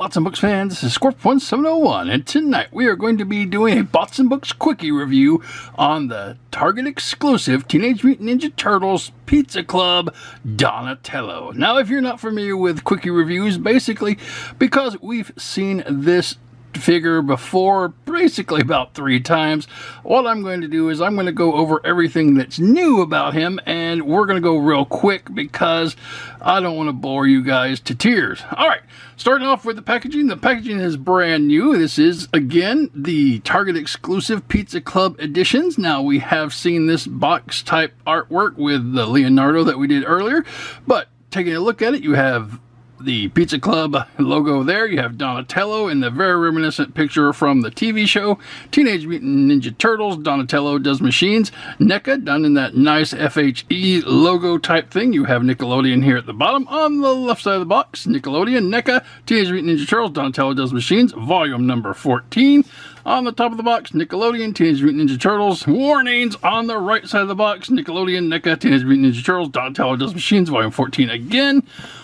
Bots and Books fans, this is Scorp1701, and tonight we are going to be doing a Bots and Books Quickie review on the Target exclusive Teenage Mutant Ninja Turtles Pizza Club Donatello. Now, if you're not familiar with Quickie reviews, basically, because we've seen this figure before basically about 3 times, what I'm going to do is I'm going to go over everything that's new about him, and we're going to go real quick because I don't want to bore you guys to tears. Alright, starting off with the packaging. The packaging is brand new. This is, again, the Target exclusive Pizza Club editions. Now, we have seen this box type artwork with the Leonardo that we did earlier, but taking a look at it, you have the Pizza Club logo there. You have Donatello in the very reminiscent picture from the TV show Teenage Mutant Ninja Turtles. Donatello Does Machines. Neca done in that nice FHE logo type thing. You have Nickelodeon here at the bottom. On the left side of the box, Nickelodeon, Neca, Teenage Mutant Ninja Turtles, Donatello Does Machines, volume number 14. On the top of the box, Nickelodeon, Teenage Mutant Ninja Turtles. Warnings on the right side of the box, Nickelodeon, Neca, Teenage Mutant Ninja Turtles, Donatello Does Machines, volume 14 again.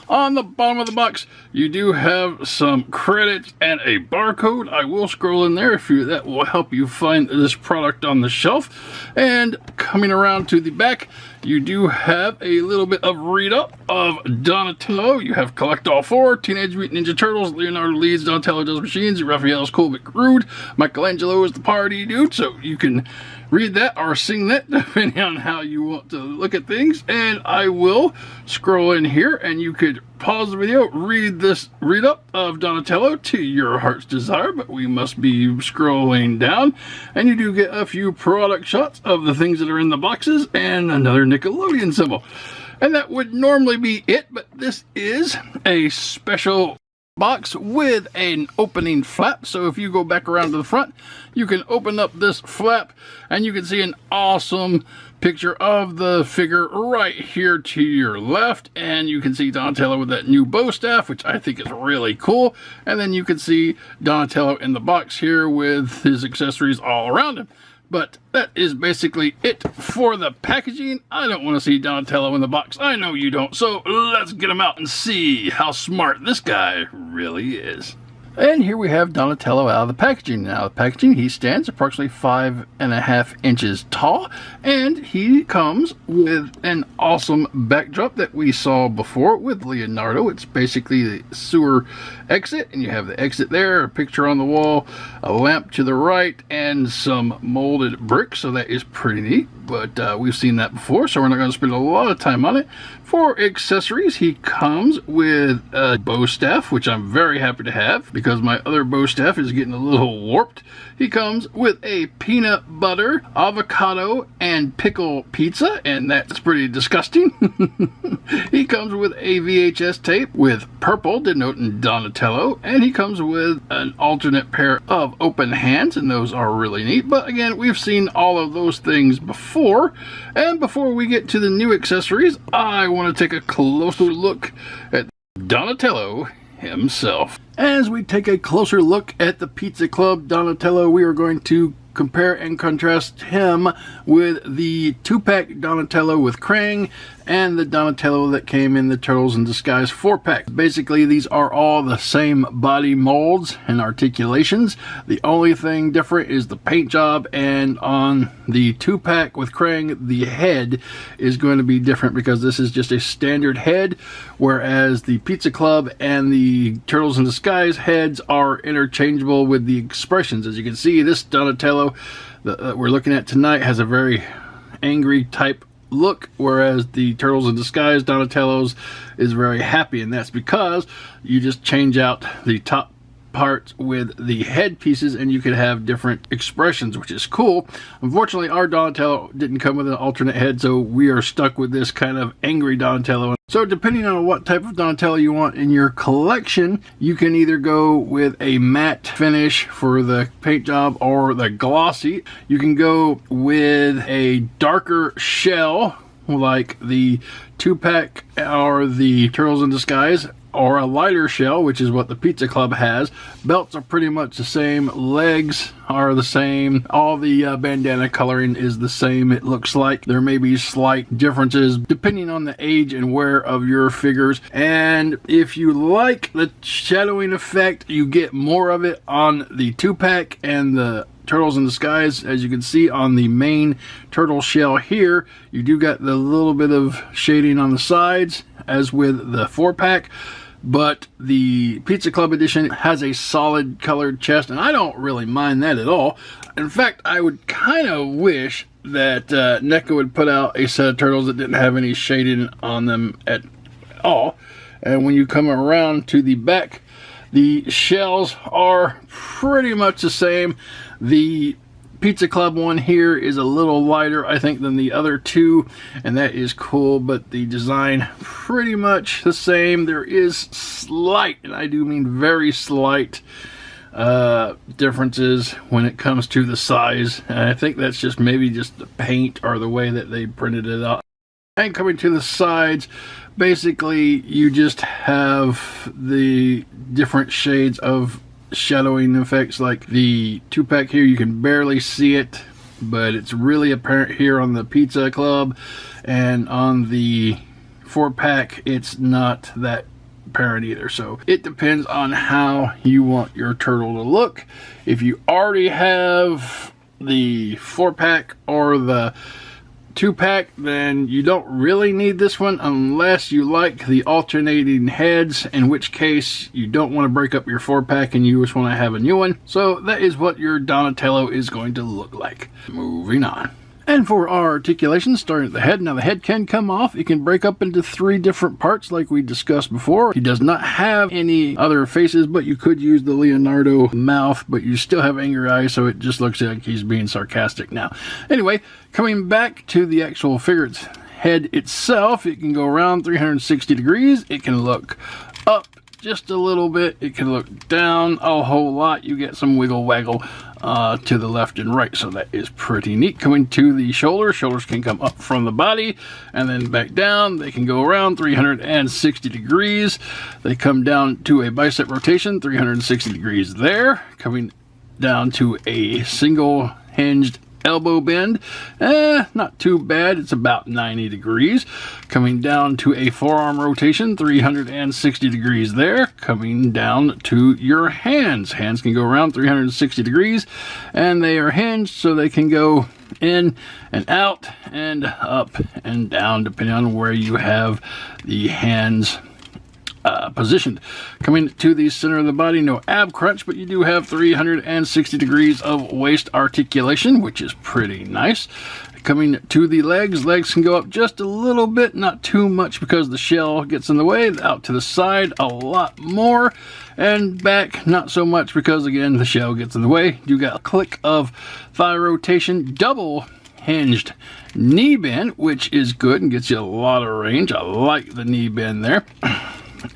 On the bottom of the box, you do have some credits and a barcode. I will scroll in there if that will help you find this product on the shelf. And coming around to the back, you do have a little bit of read-up of Donatello. You have Collect All 4, Teenage Mutant Ninja Turtles, Leonardo leads, Donatello Does Machines, Raphael's Cool but Rude, Michelangelo is the party dude, so you can read that or sing that depending on how you want to look at things. And I will scroll in here and you could pause the video, read this read up of Donatello to your heart's desire, but we must be scrolling down, and you do get a few product shots of the things that are in the boxes and another Nickelodeon symbol. And that would normally be it, but this is a special box with an opening flap. So if you go back around to the front, you can open up this flap and you can see an awesome picture of the figure right here to your left, and you can see Donatello with that new bow staff, which I think is really cool. And then you can see Donatello in the box here with his accessories all around him. But that is basically it for the packaging. I don't want to see Donatello in the box. I know you don't. So let's get him out and see how smart this guy really is. And here we have Donatello out of the packaging. Now, the packaging, he stands approximately 5.5 inches tall, and he comes with an awesome backdrop that we saw before with Leonardo. It's basically the sewer exit, and you have the exit there, a picture on the wall, a lamp to the right, and some molded bricks, so that is pretty neat. But we've seen that before, so we're not going to spend a lot of time on it. For accessories, he comes with a bow staff, which I'm very happy to have because my other bow staff is getting a little warped. He comes with a peanut butter, avocado, and pickle pizza, and that's pretty disgusting. He comes with a VHS tape with purple denoting Donatello, and he comes with an alternate pair of open hands, and those are really neat. But again, we've seen all of those things before. And before we get to the new accessories, I want to take a closer look at Donatello himself. As we take a closer look at the Pizza Club Donatello, we are going to compare and contrast him with the 2-pack Donatello with Krang and the Donatello that came in the Turtles in Disguise 4-pack. Basically, these are all the same body molds and articulations. The only thing different is the paint job, and on the 2-pack with Krang, the head is going to be different because this is just a standard head, whereas the Pizza Club and the Turtles in Disguise heads are interchangeable with the expressions. As you can see, this Donatello that we're looking at tonight has a very angry type look, whereas the Turtles in Disguise Donatello's is very happy, and that's because you just change out the top parts with the head pieces and you could have different expressions, which is cool. Unfortunately, our Donatello didn't come with an alternate head, so we are stuck with this kind of angry Donatello. So depending on what type of Donatello you want in your collection, you can either go with a matte finish for the paint job or the glossy. You can go with a darker shell like the 2-pack or the Turtles in Disguise, or a lighter shell, which is what the Pizza Club has. Belts are pretty much the same. Legs are the same. All the bandana coloring is the same, it looks like. There may be slight differences depending on the age and wear of your figures. And if you like the shadowing effect, you get more of it on the 2-pack and the Turtles in the Skies. As you can see on the main turtle shell here, you do got the little bit of shading on the sides as with the 4-pack, but the Pizza Club edition has a solid colored chest, and I don't really mind that at all. In fact, I would kind of wish that Neca would put out a set of turtles that didn't have any shading on them at all. And when you come around to the back, the shells are pretty much the same. The Pizza Club one here is a little lighter, I think, than the other two, and that is cool, but the design pretty much the same. There is slight, and I do mean very slight, differences when it comes to the size. And I think that's just maybe just the paint or the way that they printed it out. And coming to the sides, basically you just have the different shades of shadowing effects. Like the 2-pack here, you can barely see it, but it's really apparent here on the Pizza Club, and on the 4-pack it's not that apparent either. So it depends on how you want your turtle to look. If you already have the 4-pack or the 2-pack, then you don't really need this one unless you like the alternating heads, in which case you don't want to break up your 4-pack and you just want to have a new one. So that is what your Donatello is going to look like. Moving on. And for our articulation, starting at the head. Now the head can come off. It can break up into 3 different parts like we discussed before. He does not have any other faces, but you could use the Leonardo mouth, but you still have angry eyes, so it just looks like he's being sarcastic now. Anyway, coming back to the actual figure's head itself, it can go around 360 degrees. It can look up just a little bit. It can look down a whole lot. You get some wiggle waggle to the left and right, so that is pretty neat. Coming to the shoulders, shoulders can come up from the body and then back down. They can go around 360 degrees. They come down to a bicep rotation, 360 degrees there. Coming down to a single hinged elbow bend, not too bad. It's about 90 degrees. Coming down to a forearm rotation, 360 degrees there. Coming down to your hands. Hands can go around 360 degrees, and they are hinged so they can go in and out and up and down depending on where you have the hands positioned. Coming to the center of the body, no ab crunch, but you do have 360 degrees of waist articulation, which is pretty nice. Coming to the legs, legs can go up just a little bit, not too much because the shell gets in the way. Out to the side a lot more, and back not so much because again the shell gets in the way. You got a click of thigh rotation, double hinged knee bend, which is good and gets you a lot of range. I like the knee bend there.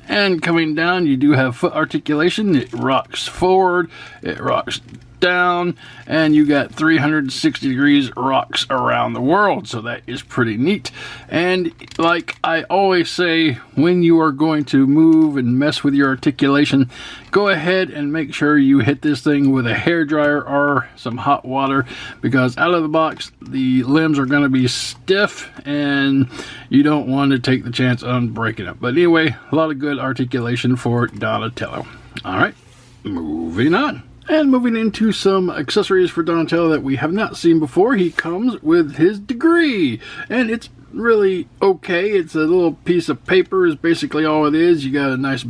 And coming down, you do have foot articulation. It rocks forward, it rocks down, and you got 360 degrees rocks around the world, so that is pretty neat. And like I always say, when you are going to move and mess with your articulation, go ahead and make sure you hit this thing with a hair dryer or some hot water, because out of the box the limbs are going to be stiff and you don't want to take the chance on breaking it. But anyway, a lot of good articulation for Donatello. Alright, moving on. And moving into some accessories for Donatello that we have not seen before, he comes with his degree. And it's really okay. It's a little piece of paper is basically all it is. You got a nice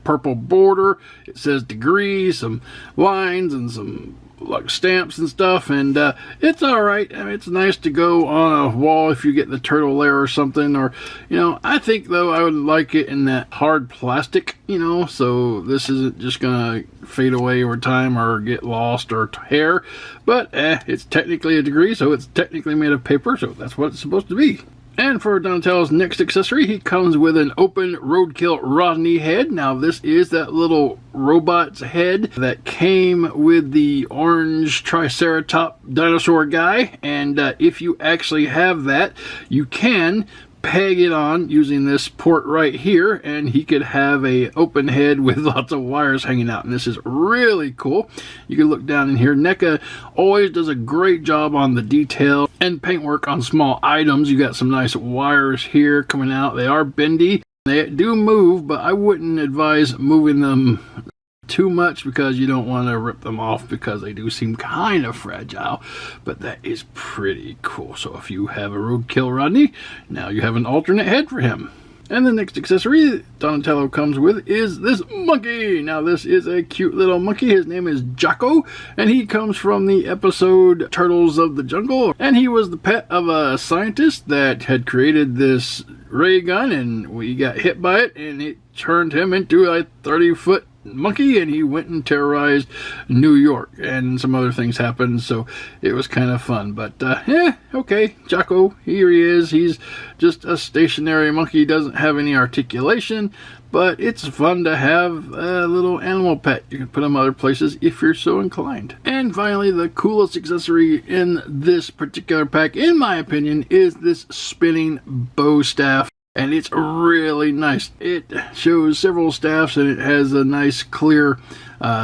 purple border. It says degree, some lines, and some like stamps and stuff, and it's alright. I mean, it's nice to go on a wall if you get the turtle lair or something, or I think though I would like it in that hard plastic, so this isn't just gonna fade away over time or get lost or tear, but it's technically a degree, so it's technically made of paper, so that's what it's supposed to be. And for Donatello's next accessory, he comes with an open roadkill Rodney head. Now this is that little robot's head that came with the orange Triceratop dinosaur guy, and if you actually have that, you can peg it on using this port right here, and he could have a open head with lots of wires hanging out, and this is really cool. You can look down in here. Neca always does a great job on the detail and paintwork on small items. You got some nice wires here coming out. They are bendy. They do move, but I wouldn't advise moving them too much because you don't want to rip them off because they do seem kind of fragile, but that is pretty cool. So if you have a roadkill Rodney, now you have an alternate head for him. And the next accessory Donatello comes with is this monkey. Now this is a cute little monkey. His name is Jocko, and he comes from the episode Turtles of the Jungle, and he was the pet of a scientist that had created this ray gun, and we got hit by it and it turned him into a 30-foot monkey, and he went and terrorized New York, and some other things happened, so it was kind of fun. But yeah, okay, Jocko, here he is. He's just a stationary monkey. He doesn't have any articulation, but it's fun to have a little animal pet. You can put him other places if you're so inclined. And finally, the coolest accessory in this particular pack, in my opinion, is this spinning bow staff. And it's really nice. It shows several staffs, and it has a nice clear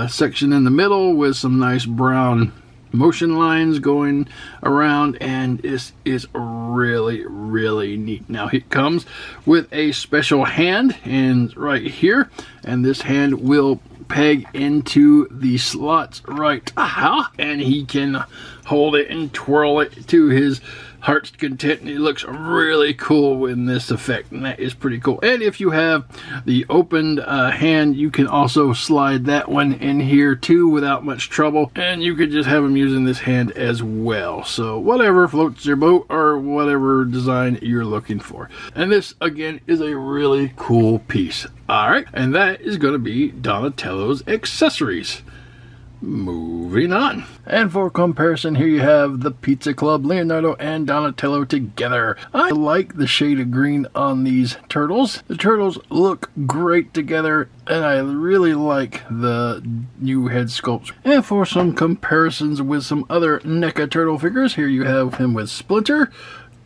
section in the middle with some nice brown motion lines going around, and this is really neat. Now it comes with a special hand, and right here, and this hand will peg into the slots right, and he can hold it and twirl it to his heart's content, and it looks really cool in this effect, and that is pretty cool. And if you have the opened hand, you can also slide that one in here too without much trouble, and you could just have him using this hand as well. So whatever floats your boat, or whatever design you're looking for. And this again is a really cool piece. Alright, and that is going to be Donatello's accessories. Moving on. And for comparison, here you have the Pizza Club, Leonardo and Donatello together. I like the shade of green on these turtles. The turtles look great together, and I really like the new head sculpts. And for some comparisons with some other NECA turtle figures, here you have him with Splinter,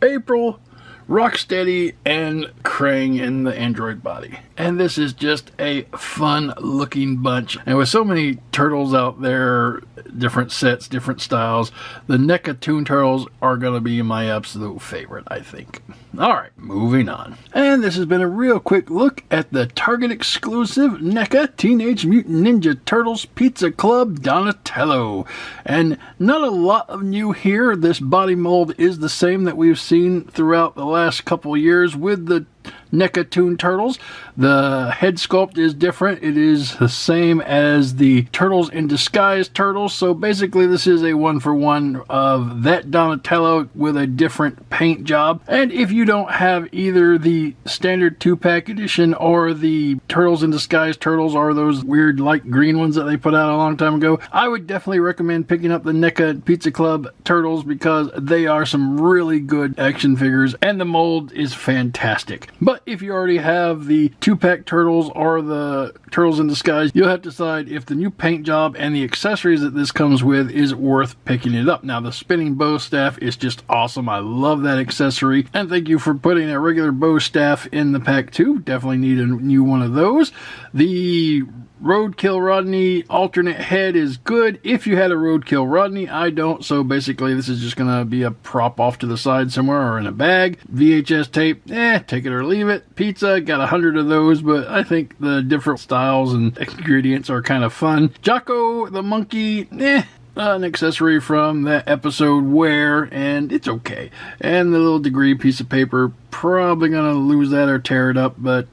April, Rocksteady, and Krang in the android body. And this is just a fun looking bunch. And with so many turtles out there, different sets, different styles, the NECA Toon Turtles are going to be my absolute favorite, I think. Alright, moving on. And this has been a real quick look at the Target exclusive NECA Teenage Mutant Ninja Turtles Pizza Club Donatello. And not a lot of new here. This body mold is the same that we've seen throughout the last couple years with the NECA Toon Turtles. The head sculpt is different. It is the same as the Turtles in Disguise Turtles. So basically this is a one-for-one of that Donatello with a different paint job. And if you don't have either the standard 2-pack edition or the Turtles in Disguise Turtles, or those weird light green ones that they put out a long time ago, I would definitely recommend picking up the NECA Pizza Club Turtles because they are some really good action figures and the mold is fantastic. But if you already have the 2-pack Turtles or the Turtles in Disguise, you'll have to decide if the new paint job and the accessories that this comes with is worth picking it up. Now, the spinning bow staff is just awesome. I love that accessory. And thank you for putting a regular bow staff in the pack too. Definitely need a new one of those. The Roadkill Rodney alternate head is good if you had a Roadkill Rodney. I don't, so basically this is just going to be a prop off to the side somewhere or in a bag. VHS tape, take it or leave it. Pizza, got 100 of those, but I think the different styles and ingredients are kind of fun. Jocko the monkey, an accessory from that episode Where, and it's okay. And the little degree piece of paper, probably gonna lose that or tear it up, but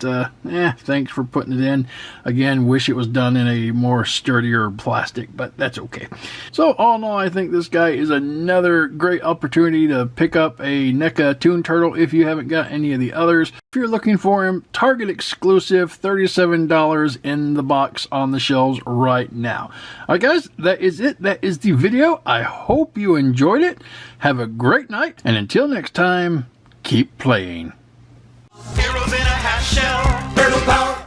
thanks for putting it in. Again, wish it was done in a more sturdier plastic, but that's okay. So all in all, I think this guy is another great opportunity to pick up a NECA Toon Turtle if you haven't got any of the others. If you're looking for him, Target exclusive, $37 in the box on the shelves right now. Alright guys, that is it. That is the video. I hope you enjoyed it. Have a great night, and until next time, keep playing. Heroes in a half shell, turtle power.